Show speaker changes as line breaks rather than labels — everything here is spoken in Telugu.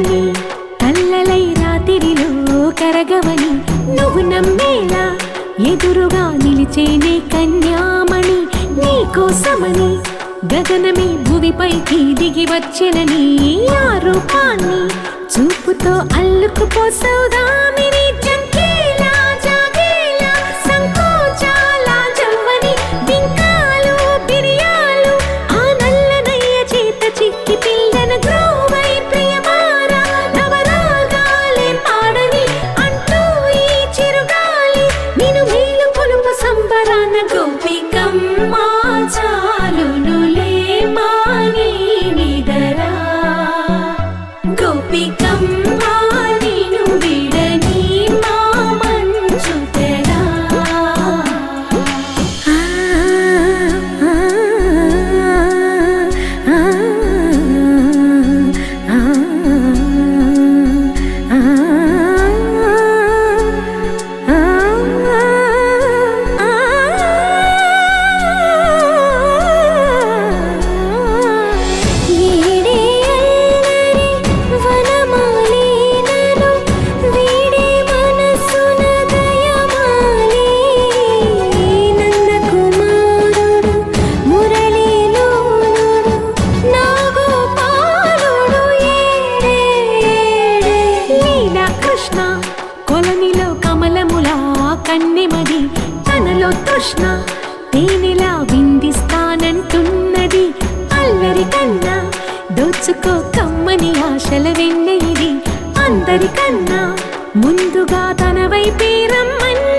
కలలన్నీ కల్లలై రాత్రిలో కరగవని నువ్వు నమ్మేలా ఎదురుగా నిలిచేనే కన్యామణి నీకోసమని గగనమే భువిపైకి దిగి వచ్చెనని ఆ రూపాన్ని చూపుతో అల్లుకుపోసౌదామిని జంకేలా జాగేలా సంకోచాల జవ్వని బింకాలు బిరియాలు ఆ నల్లనయ్య చేత చిక్కి పిల్లన గ్రోవై ప్రియమారా నవరాగాలే పాడని అంటూ ఈ చిరుగాలి నిన్ను మేలు కొలుపు సంబరాన గోపికమ్మ చాలునులే మాని నిదరా గోపికమ్మ నిన్ను విడని మా మంచు తెరా కొలనిలో కమలములా కన్నెమది తనలో తృష్ణ తేనెలా విందిస్తానంటున్నది అల్లరి కన్నా దోచుకో కమ్మని ఆశల వెన్నె ఇది అందరికన్నా ముందుగా తన వైపే రమ్మన్న